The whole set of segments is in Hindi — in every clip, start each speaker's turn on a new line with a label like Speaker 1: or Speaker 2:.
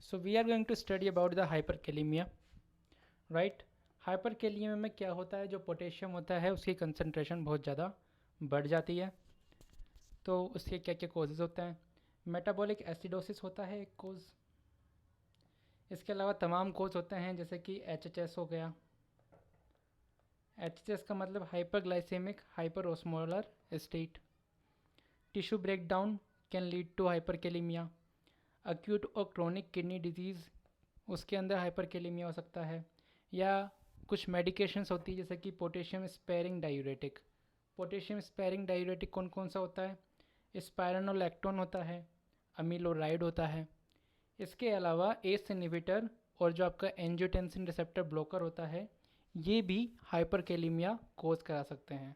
Speaker 1: So we are going to study about the hyperkalemia, right? हाइपरकेलियमिया में क्या होता है, जो पोटेशियम होता है उसकी कंसंट्रेशन बहुत ज़्यादा बढ़ जाती है। तो उसके क्या क्या कॉजेज़ होते हैं? मेटाबॉलिक एसिडोसिस होता है एक कोज। इसके अलावा तमाम कोज होते हैं, जैसे कि एच हो गया। एच का मतलब hyperglycaemic hyperosmolar state. Tissue breakdown can lead to hyperkalaemia. Acute और क्रोनिक किडनी डिजीज़, उसके अंदर हाइपरकेलेमिया हो सकता है। या कुछ मेडिकेशंस होती है, जैसे कि potassium sparing diuretic. Potassium sparing diuretic कौन कौन सा होता है? स्पायरानोलैक्टोन होता है, अमीलोराइड होता है। इसके अलावा एस इनहिबिटर और जो आपका एंजियोटेंसिन रिसेप्टर ब्लॉकर होता है, ये भी हाइपरकेलेमिया कोज करा सकते हैं।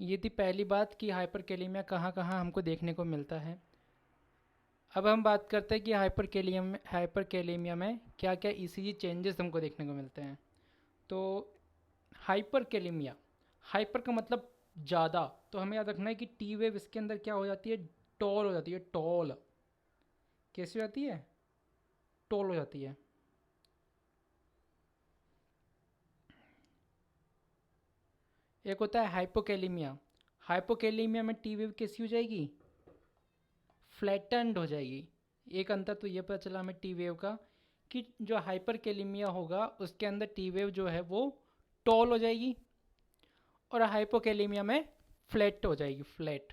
Speaker 1: ये थी पहली बात कि हाइपरकेलेमिया कहाँ कहाँ हमको देखने को मिलता है। अब हम बात करते हैं कि हाइपरकेलेमिया में क्या क्या ईसीजी चेंजेस हमको देखने को मिलते हैं। तो हाइपरकेलेमिया, हाइपर का मतलब ज़्यादा, तो हमें याद रखना है कि टी वेव इसके अंदर क्या हो जाती है, टॉल हो जाती है। टॉल कैसी हो जाती है? टॉल हो जाती है। एक होता है हाइपोकेलेमिया। हाइपोकेलेमिया में टी वेव कैसी हो जाएगी? फ्लैटेंड हो जाएगी। एक अंतर तो ये पता चला हमें टी वेव का, कि जो हाइपरकेलेमिया होगा उसके अंदर टी वेव जो है वो टॉल हो जाएगी, और हाइपोकेलेमिया में फ्लैट हो जाएगी, फ्लैट।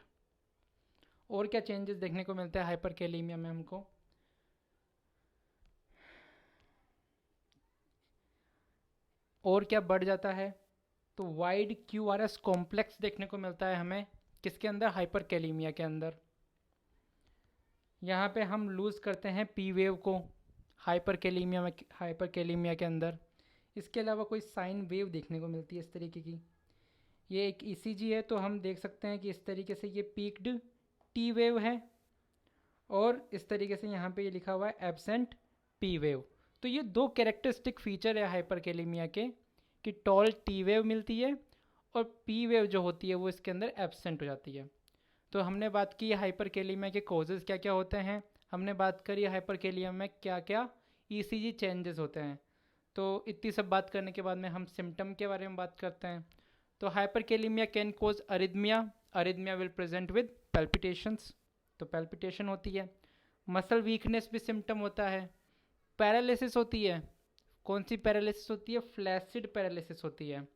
Speaker 1: और क्या चेंजेस देखने को मिलते हैं हाइपरकेलेमिया में हमको? और क्या बढ़ जाता है? तो वाइड क्यूआरएस कॉम्प्लेक्स देखने को मिलता है हमें किसके अंदर? हाइपरकेलेमिया के अंदर। यहाँ पे हम लूज़ करते हैं पी वेव को हाइपरकेलेमिया के अंदर। इसके अलावा कोई साइन वेव देखने को मिलती है इस तरीके की। ये एक ईसीजी है, तो हम देख सकते हैं कि इस तरीके से ये पीक्ड टी वेव है, और इस तरीके से यहाँ पे ये लिखा हुआ है एब्सेंट पी वेव। तो ये दो कैरेक्टरिस्टिक फीचर है हाइपरकेलेमिया के, कि टॉल टी वेव मिलती है और पी वेव जो होती है वो इसके अंदर एब्सेंट हो जाती है। तो हमने बात की हाइपरकेलेमिया के कॉजेज़ क्या क्या होते हैं, हमने बात करी हाइपरकेलेमिया में क्या क्या ईसीजी चेंजेस होते हैं। तो इतनी सब बात करने के बाद में हम सिम्टम के बारे में बात करते हैं। तो hyperkalaemia can cause arrhythmia. Arrhythmia will present with palpitations, तो पैल्पिटेशन होती है। मसल वीकनेस भी सिम्टम होता है। पैरालिसिस होती है। कौन सी पैरालिसिस होती है? फ्लैसिड पैरालिसिस होती है।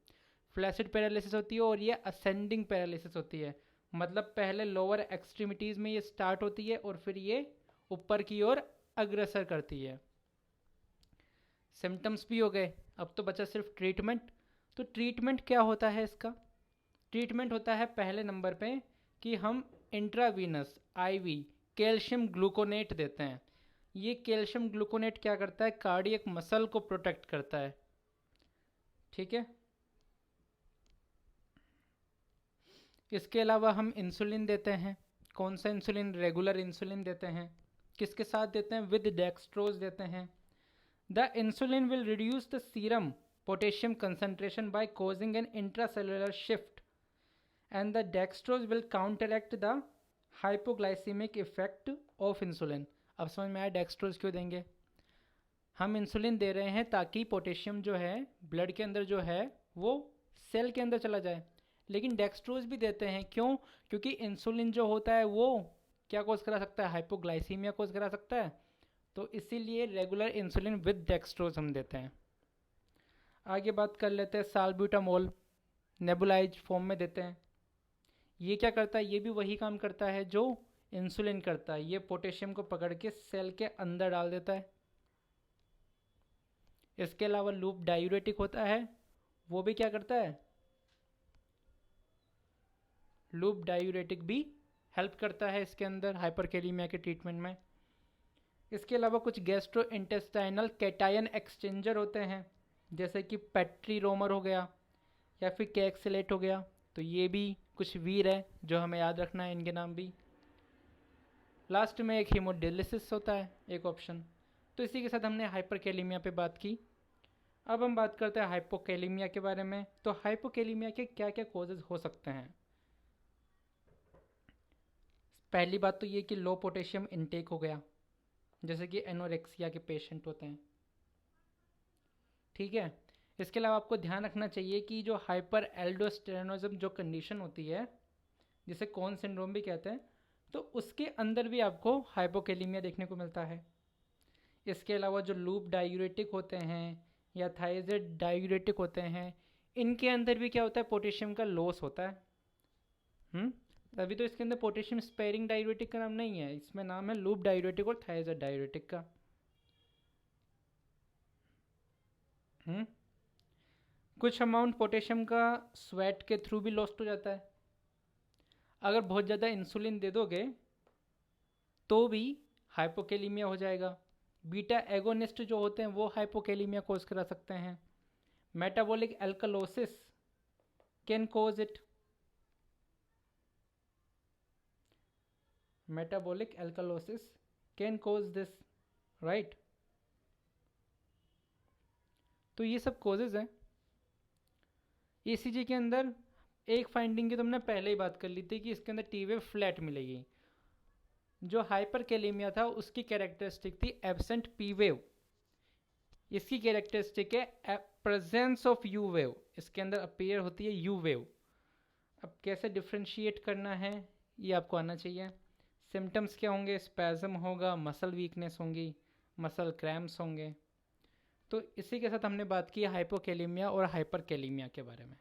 Speaker 1: फ्लैसिड पैरालिसिस होती है, और ये असेंडिंग पैरालिसिस होती है। मतलब पहले लोअर एक्सट्रीमिटीज़ में ये स्टार्ट होती है और फिर ये ऊपर की ओर अग्रसर करती है। सिम्टम्स भी हो गए, अब तो बचा सिर्फ ट्रीटमेंट। तो ट्रीटमेंट क्या होता है इसका? ट्रीटमेंट होता है पहले नंबर पे कि हम इंट्रावीनस आईवी कैल्शियम ग्लूकोनेट देते हैं। ये कैल्शियम ग्लूकोनेट क्या करता है? कार्डियक मसल को प्रोटेक्ट करता है। ठीक है। इसके अलावा हम इंसुलिन देते हैं। कौन सा इंसुलिन? रेगुलर इंसुलिन देते हैं। किसके साथ देते हैं? विद डेक्सट्रोज देते हैं। The insulin will reduce the serum potassium concentration by causing an intracellular shift, and the dextrose will counteract the hypoglycaemic effect of insulin. अब समझ में आया डेक्सट्रोज क्यों देंगे? हम इंसुलिन दे रहे हैं ताकि पोटेशियम जो है ब्लड के अंदर जो है वो सेल के अंदर चला जाए। लेकिन डेक्सट्रोज भी देते हैं, क्यों? क्योंकि इंसुलिन जो होता है वो क्या कोज करा सकता है? हाइपोग्लाइसीमिया कोज करा सकता है। तो इसीलिए रेगुलर इंसुलिन विद डेक्सट्रोज हम देते हैं। आगे बात कर लेते हैं साल्ब्यूटामोल, नेबुलाइज फॉर्म में देते हैं। ये क्या करता है? ये भी वही काम करता है जो इंसुलिन करता है। ये पोटेशियम को पकड़ के सेल के अंदर डाल देता है। इसके अलावा लूप डायूरेटिक होता है, वो भी क्या करता है? लूप डायूरेटिक भी हेल्प करता है इसके अंदर हाइपरकेलेमिया के ट्रीटमेंट में। इसके अलावा कुछ गैस्ट्रो इंटेस्टाइनल कैटायन एक्सचेंजर होते हैं, जैसे कि पेट्रीरोमर हो गया या फिर कैक्सिलेट हो गया। तो ये भी कुछ वीर है जो हमें याद रखना है इनके नाम भी। लास्ट में एक हीमोडायलिसिस होता है, एक ऑप्शन। तो इसी के साथ हमने हाइपरकेलेमिया पे बात की। अब हम बात करते हैं हाइपोकेलेमिया के बारे में। तो हाइपोकेलेमिया के क्या क्या कॉजेज़ हो सकते हैं? पहली बात तो ये कि लो पोटेशियम इनटेक हो गया। जैसे कि एनोरेक्सिया के पेशेंट होते हैं। ठीक है, इसके अलावा आपको ध्यान रखना चाहिए कि जो हाइपर एल्डोस्टेरोनिज्म जो कंडीशन होती है, जिसे कॉन सिंड्रोम भी कहते हैं, तो उसके अंदर भी आपको हाइपोकेलिमिया देखने को मिलता है। इसके अलावा जो लूप डायूरेटिक होते हैं या थायराइड डायूरेटिक होते हैं, इनके अंदर भी क्या होता है, पोटेशियम का लॉस होता है। तभी तो इसके अंदर पोटेशियम स्पेयरिंग डायूरेटिक का नाम नहीं है, इसमें नाम है लूप डायूरेटिक और थायराइड डायूरेटिक का। कुछ अमाउंट पोटेशियम का स्वेट के थ्रू भी लॉस्ट हो जाता है। अगर बहुत ज़्यादा इंसुलिन दे दोगे तो भी हाइपोकेलीमिया हो जाएगा। बीटा एगोनिस्ट जो होते हैं वो हाइपोकेलीमिया कोज करा सकते हैं। Metabolic alkalosis can cause it. Metabolic alkalosis can cause this, right. तो ये सब कोजेज हैं। ईसीजी के अंदर एक फाइंडिंग की तो हमने पहले ही बात कर ली थी कि इसके अंदर टी वेव फ्लैट मिलेगी। जो हाइपरकेलेमिया था उसकी कैरेक्टरिस्टिक थी एब्सेंट पी वेव। इसकी कैरेक्टरिस्टिक है प्रेजेंस ऑफ यू वेव, इसके अंदर अपीयर होती है यू वेव। अब कैसे डिफ्रेंशिएट करना है ये आपको आना चाहिए। सिम्टम्स क्या होंगे, स्पैज़म होगा, मसल वीकनेस होंगी, मसल क्रैम्प्स होंगे। तो इसी के साथ हमने बात की हाइपोकेलेमिया और हाइपरकेलेमिया के बारे में।